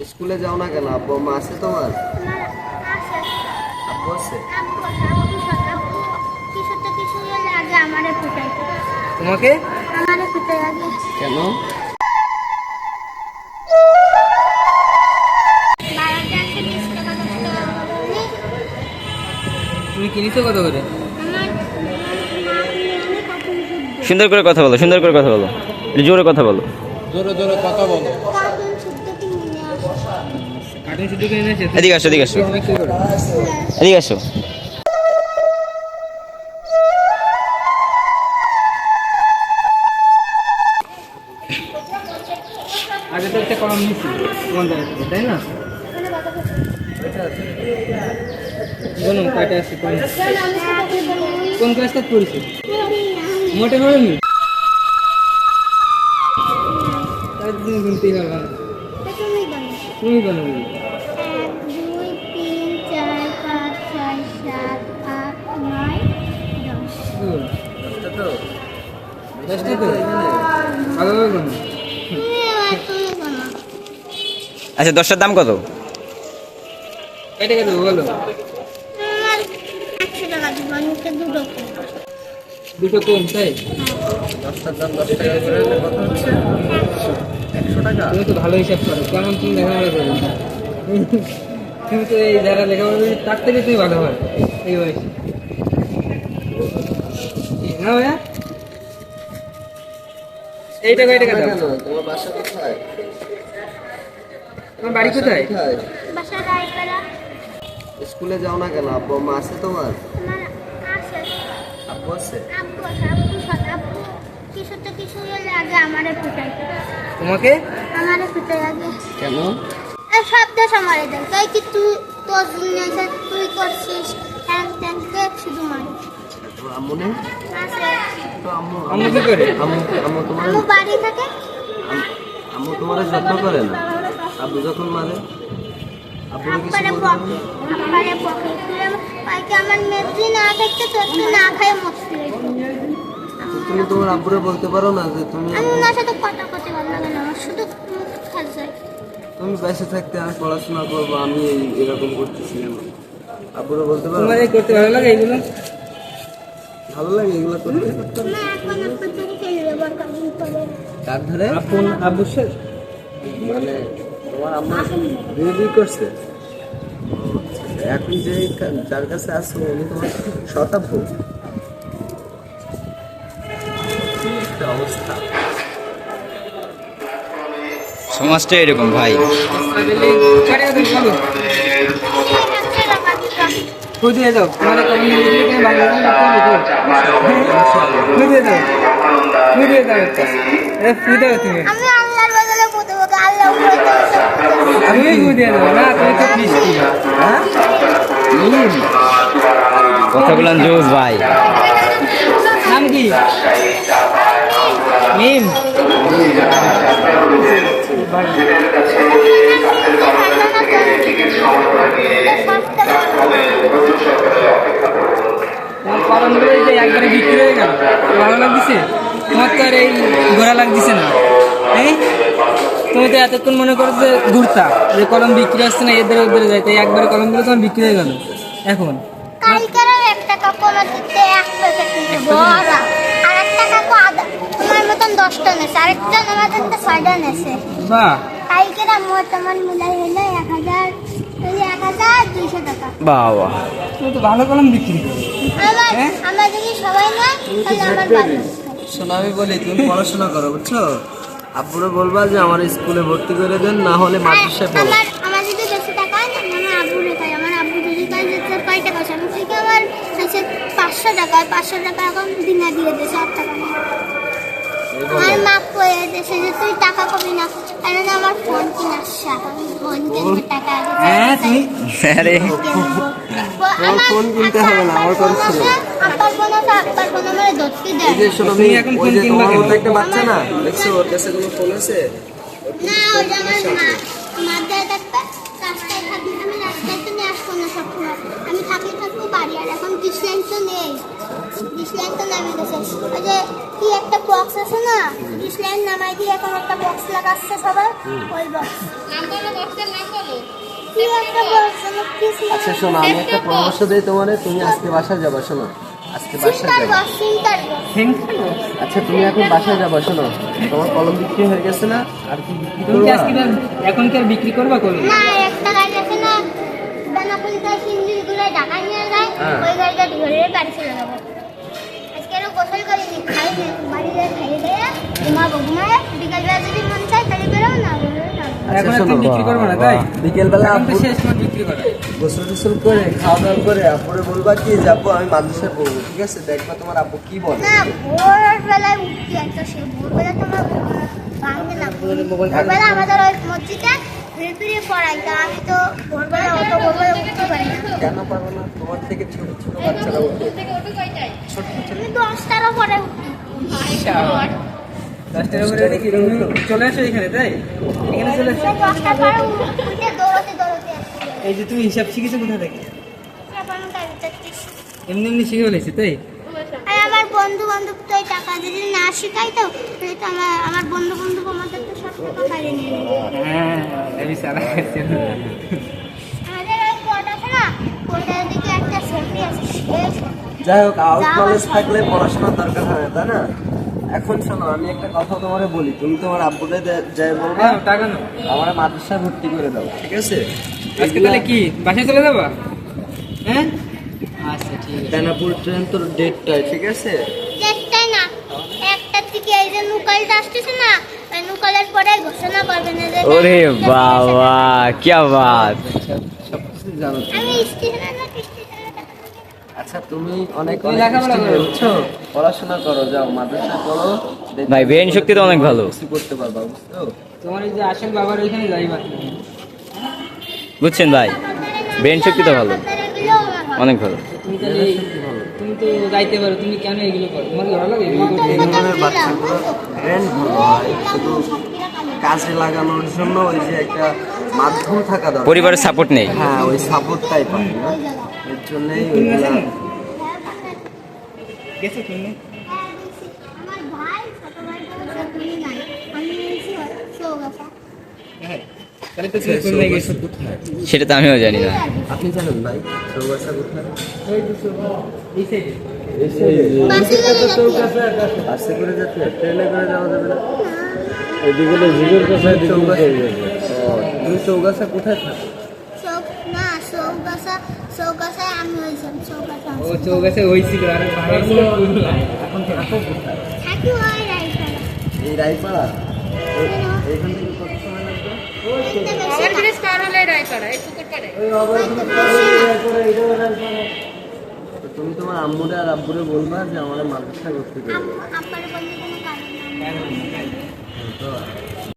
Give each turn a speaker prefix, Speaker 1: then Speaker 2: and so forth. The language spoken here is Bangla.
Speaker 1: স্কুলে যাও না কেন? আব্বু মা আছে তোমার?
Speaker 2: আমার আছে।
Speaker 1: আব্বু আছে?
Speaker 2: আব্বু আছে, আব্বু কিছু তো কিছু হলে আগে আমারে পিটাইতো।
Speaker 3: তোমাকে?
Speaker 2: আমারে পিটাই আগে।
Speaker 1: কেন?
Speaker 2: বাড়িতে আছে 20 টাকা 10 টাকা বললি।
Speaker 3: তুমি কিনেছো কত করে?
Speaker 2: আমার মা কিনে আনে কার্টুন শুদ্ধ।
Speaker 4: সুন্দর করে কথা বলো, সুন্দর করে কথা বলো, একটু জোরে কথা বলো।
Speaker 3: জোরে জোরে কথা বলো।
Speaker 2: কার্টুন শুদ্ধ কিনে নিয়ে আসে।
Speaker 3: কার্টুন শুধু কিনে এনেছে?
Speaker 4: এদিকে আসো, এদিকে আসো,
Speaker 3: বিক্রি করো।
Speaker 4: এদিকে আসো।
Speaker 3: আগে তো একটা কলম নিচ্ছি তোমার কাছ থেকে, তাই না?
Speaker 2: মানে বাবা কাছে।
Speaker 3: বলুন কয়টা আছে কোন
Speaker 2: কেন আমি সেটা কি বলি?
Speaker 3: কোন ক্লাসটা পড়েছো?
Speaker 2: করি না।
Speaker 3: মোটে পড়েনি? তাহলে তুমি গুনতেই পারবে না।
Speaker 2: তা তুমি বলো।
Speaker 3: তুমি বানাবে।
Speaker 2: 1 2 3 4 5 6 7 8 9 10।
Speaker 1: দশটা তো?
Speaker 3: 10টা তো? ভালোভাবে গুনো।
Speaker 2: তুমি বলো।
Speaker 4: আচ্ছা, 10টার দাম কত?
Speaker 3: কেটে কেটে বলো।
Speaker 2: আমার 100 টাকা দিব, আমি তো দুটো কিনবো।
Speaker 3: দুটো কম তাই?
Speaker 1: দশটার দাম 10 টাকা করে হলে কত হচ্ছে? 100 টাকা?
Speaker 3: তুমি তো ভালো হিসাব করো, কেমন তুমি লেখাপড়া করো? তুমি তো এই যারা লেখাপড়া করে তার থেকে তুমি ভালো হয় এই বয়সে। না ভাইয়া, এইটা কয় টাকা দাও?
Speaker 1: কেন? তোমার বাসা কোথায়?
Speaker 3: তোমার বাড়ি কোথায়?
Speaker 1: কোথায়?
Speaker 2: বাসা রায়পাড়া।
Speaker 1: স্কুলে যাও না কেন? আব্বু মা আছে তোমার?
Speaker 2: আমার আছে।
Speaker 1: আব্বু আছে?
Speaker 2: আব্বু আছে, আব্বু কিছু তো কিছু হলে আগে আমারে পিটাইতো।
Speaker 3: তোমাকে?
Speaker 2: আমারে পিটাই আগে।
Speaker 1: কেন?
Speaker 2: আর সব দেশ আমারে দেয়, তাই কি তুই তোর জিনিস তুই করছিস, হ্যান ত্যান কে শুধু মারি।
Speaker 1: তোমার আম্মু নেই?
Speaker 2: আছে।
Speaker 1: তো আম্মু
Speaker 3: আম্মু কি করে?
Speaker 1: আম্মু তোমার
Speaker 2: আম্মু বাড়ি থাকে।
Speaker 1: আম্মু তোমার যত্ন করে না? আব্বু যখন মারে আব্বুকে কিছু
Speaker 2: আব্বারে
Speaker 1: বলতে
Speaker 2: আব্বারে পকে তুলে পাইকে আমার মেয়ে না থাকতে তো তুই না খায় মরতে।
Speaker 1: তুমি তোমার আব্বুরে বলতে পারো না যে তুমি
Speaker 2: আমি ওনার সাথে কথা করতে পারবো না, আমার শুধু মুখ খাজাই।
Speaker 1: তুমি বেঁচে থাকতে আমি পড়াশোনা করবো, আমি এরকম করতেছি কেন? আব্বুরে বলতে পারো?
Speaker 3: তোমার এই করতে ভালো লাগে এইগুলো?
Speaker 1: ভালো লাগে এগুলো করতে?
Speaker 2: না এখন আপনার থেকে খেলবে বরকাদিন করে।
Speaker 1: কার ধরে?
Speaker 3: আপন আব্বুর সাথে?
Speaker 1: মানে তোমার আম্মা বিয়ে করছে? ও, আচ্ছা। এখন যে যার কাছে আসছো উনি তোমার শতাব্দ? কি একটা অবস্থা!
Speaker 4: সমাজটা এরকম ভাই।
Speaker 3: খুঁজিয়ে দাও, তোমার কমিউনিটি ভালো খুঁজিয়ে দাও, খুঁজিয়ে দাও একটা। খুঁজে তুমি,
Speaker 2: আমি আল্লাহর বদলে বলতে বলতে আল্লাহ
Speaker 3: আমি খুঁজিয়ে দেবো না, তুমি তো বৃষ্টি।
Speaker 1: হ্যাঁ?
Speaker 4: কথাগুলো জোস ভাই।
Speaker 3: নাম কি? মিম। তোমার কলমগুলো যে একবারে বিক্রি হয়ে গেল, ভালো লাগতেছে? তোমার তো আর এই ঘোরা লাগতেছে না, এই তুমি তো এতক্ষণ মনে করো যে ঘুরতা, যে কলম বিক্রি আসছে না এদের ওদের যাইতে, একবারে কলমগুলো তোমার বিক্রি হয়ে গেল এখন।
Speaker 2: কালকেরও 1 টাকা কোনো দিতে 1 পয়সা কিনতে বড়া, আর 1 টাকা কো আদা তোমার মতন 10টা নেছে, আরেকটা আমাদের তো 6টা নেছে।
Speaker 3: বাহ,
Speaker 2: কালকের মোট আমার মিলাই হলো 1200 টাকা।
Speaker 4: বাবা,
Speaker 3: তুমি তো ভালো কলম বিক্রি করো।
Speaker 2: আমার যদি সবাই নেয় তাহলে আমার ভালো।
Speaker 1: শোনো আমি বলি, তুমি পড়াশোনা করো বুঝছো? আব্বুরে বলবা যে আমার স্কুলে ভর্তি করে দেন, না হলে মাদ্রাসায় পড়ো।
Speaker 2: আমার যদি বেশি টাকা হয় না, আমার আব্বু রেখায়, আমার আব্বু যদি কয় যে তোর কয় টাকা আছে, আমি থেকে আমার হচ্ছে 500 টাকা, 500 টাকা এখন দিনে দিয়ে দেছে, 8 টাকা নেই। আমার মা কয়ে দেছে যে তুই টাকা কবি না, কারণ আমার ফোন কিনার শখ, আমি ফোন কিনবো টাকা আগে
Speaker 3: হ্যাঁ তুমি
Speaker 4: আরে
Speaker 1: তোমার ফোন কিনতে হবে না, আমার ফোন ছিল।
Speaker 2: আব্বার ফোন আছে, আব্বার ফোন আমার ধরতে
Speaker 1: এই
Speaker 2: দেয়
Speaker 1: যে শোনো,
Speaker 3: তুমি এখন
Speaker 1: ওই
Speaker 3: ফোন
Speaker 1: যে
Speaker 3: কিনবা
Speaker 1: তোমার
Speaker 3: কেন?
Speaker 1: মতো একটা বাচ্চা না, দেখছো ওর কাছে কোনো ফোন আছে?
Speaker 2: না। ওটা আমার মাথায় থাকবে, রাস্তায় থাকবে, আমি রাস্তায় তো নিয়ে আসবো না সবসময়, আমি থাকবো বাড়ি। আর এখন ডিসলাইন তো নেই, ডিসলাইন তো নামে গেছে। ওই যে কি একটা বক্স আছে না, ডিসলাইন নামাই দিয়ে এখন একটা বক্স লাগাচ্ছে সবাই, ওই বক্স। কি একটা বলছো না কিছু
Speaker 1: আচ্ছা শোনো, আমি একটা পরামর্শ দিই তোমারে, তুমি আজকে বাসায় যাবা। শোনো, আজকে বাসায়
Speaker 2: চিন্তার
Speaker 1: যাবা।
Speaker 2: বস চিন্তার বস
Speaker 1: আচ্ছা তুমি এখন বাসায় যাবা। শোনো, তোমার কলম বিক্রি হয়ে গেছে না, আর কি বিক্রি
Speaker 3: তুমি কি
Speaker 1: করবা?
Speaker 3: আজকে এখন কি আর বিক্রি করবা করবে
Speaker 2: না একটা গাড়ি আছে না বেনাপুলিতে সিন্ধুগুলো ঢাকা নিয়ে যায়
Speaker 1: হ্যাঁ।
Speaker 2: ওই গাড়িটা ধরে বাড়ি চলে যাবো আজকে আরো গোসল করিনি খাই না বাড়ি যায় খাইয়ে দেয় ঘুমাবো ঘুমায় বিকালবেলা যদি মন চায় তাহলে বেরোও না বেরোও না
Speaker 3: এখন আর
Speaker 1: শোনো,
Speaker 3: তুমি বিক্রি করবে না তাই
Speaker 1: বিকেলবেলা
Speaker 3: এখন তো
Speaker 1: আব্বু
Speaker 3: শেষ তোমার বিক্রি করা
Speaker 1: গোসল টোসল করে খাওয়া দাওয়া করে আপুরে বলবা কি যাবো আমি মাদ্রাসায় পড়বো, ঠিক আছে? দেখবা তোমার আব্বু কি বলে।
Speaker 2: না ভোরবেলায় উঠছি একটা সে ভোরবেলা তোমার ভাঙবে না ভোরবেলা আমাদের ওই মসজিদে ফিরে ফিরে পড়াই তা আমি তো ভোরবেলা অত ভোরবেলা উঠতে পারি না
Speaker 1: কেন পারবো না? তোমার থেকে ছোট ছোট বাচ্চারা উঠবে। ছোট ছোট
Speaker 2: আমি 10টারও পরে উঠি
Speaker 3: 10টার উপরে উঠে কি তুমি চলে আসো এখানে তাই এখানে চলে আসো
Speaker 2: 10টার পরে উঠে দৌড়তে দৌড়তে আসছি
Speaker 3: এই যে তুমি হিসাব শিখেছো কোথা থেকে
Speaker 2: এখন গাড়ি চাচ্ছিস
Speaker 3: এমনি এমনি শিখে ফেলেছি তাই
Speaker 2: আর আমার বন্ধু বান্ধব তো এই টাকা যদি না শিখাই তো তাহলে তো আমার বন্ধু বান্ধব আমাদের তো সব টাকা খাইয়ে নিয়ে নেবে
Speaker 3: হ্যাঁ আমি সারা
Speaker 2: আমাদের ওই কোর্ট আছে না কোর্টের দিকে একটা সেফটি আছে শেষ
Speaker 1: যাই হোক, আউট
Speaker 2: যা
Speaker 1: নলেজ
Speaker 2: আমার
Speaker 1: থাকলে পড়াশোনার দরকার হয় না, তাই না? এখন শোনো, আমি একটা কথা তোমারে বলি, তুমি তোমার আব্বুকে যাই বলবা
Speaker 3: হ্যাঁ টাকা না
Speaker 1: আমার মাদ্রাসায় ভর্তি করে দাও, ঠিক আছে?
Speaker 3: আজকে তাহলে কি বাসায় চলে যাবা হ্যাঁ আচ্ছা ঠিক আছে
Speaker 1: বেনাপুর ট্রেন তোর ডেটটায়, ঠিক আছে?
Speaker 2: দেখতে না একটা থেকে এই যে নুকালটা আসতেছে না ওই নুকালের পরে ঘোষণা করবে না যে
Speaker 4: ওরে বাবা কি বাত
Speaker 1: সবকিছু জানো তুমি।
Speaker 2: আমি স্টেশনে না স্টেশনে
Speaker 1: আচ্ছা তুমি অনেক
Speaker 3: তুমি
Speaker 1: অনেক
Speaker 3: লেখাপড়া
Speaker 1: student,
Speaker 3: করো।
Speaker 1: বুঝছো? পড়াশোনা করো, যাও মাদ্রাসায় পড়ো, দেখবে
Speaker 4: ভাই, brain শক্তি তো অনেক ভালো।
Speaker 1: কিছু করতে পারবা, বুঝছো?
Speaker 3: তোমার এই যে আসল বাবার ওইখানে যাইবা
Speaker 4: বুঝছেন ভাই, ব্রেন শক্তি তো ভালো, অনেক ভালো।
Speaker 3: তুমি তাহলে তুমি তো যাইতে পারো তুমি কেন এগুলো করো তোমার কি ভালো লাগে এগুলো করতে?
Speaker 1: এই ধরনের বাচ্চাগুলো ব্রেন ভালো হয়, শুধু কাজে লাগানোর জন্য ওই যে একটা মাধ্যম থাকা দরকার।
Speaker 4: পরিবারের সাপোর্ট নেই।
Speaker 1: হ্যাঁ, ওই সাপোর্টটাই পাই না, এর জন্যই ওইগুলা।
Speaker 3: গেছো তুমি
Speaker 2: আমার ভাই ছোট ভাই তো তুমি নাই আমি এসেছি শোগাছা
Speaker 3: হ্যাঁ তাহলে তো তুমি কোন জায়গায় গেছো
Speaker 4: সেটা তো আমিও জানি না।
Speaker 1: আপনি জানেন ভাই চৌগাছা কোথায়?
Speaker 3: এই সাইডে
Speaker 2: বাসে করে যাচ্ছি
Speaker 1: বাসে করে যেতে, ট্রেনে করে যাওয়া যাবে না? তুমি চৌগাছা কোথায় থাকো?
Speaker 2: না চৌগাছায় আমি হয়েছিলাম চৌগাছা
Speaker 3: ও চৌগাছে হইছিল আর ভাই ছিল খুলনায়।
Speaker 1: এখন থাকো কোথায়?
Speaker 2: থাকি হয় রাইফালা
Speaker 1: এই রায়পাড়া? এইখান থেকে কত সময় লাগবে?
Speaker 5: ওভারব্রিজ পার হলে রায়পাড়া এই পুকুর পাড়ে
Speaker 1: তো তুমি তোমার আম্মুরে আর আব্বুরে বলবা যে আমার মাদ্রাসায় ভর্তি করে দেবে।
Speaker 2: আব্বার বললে কোনো কারণ না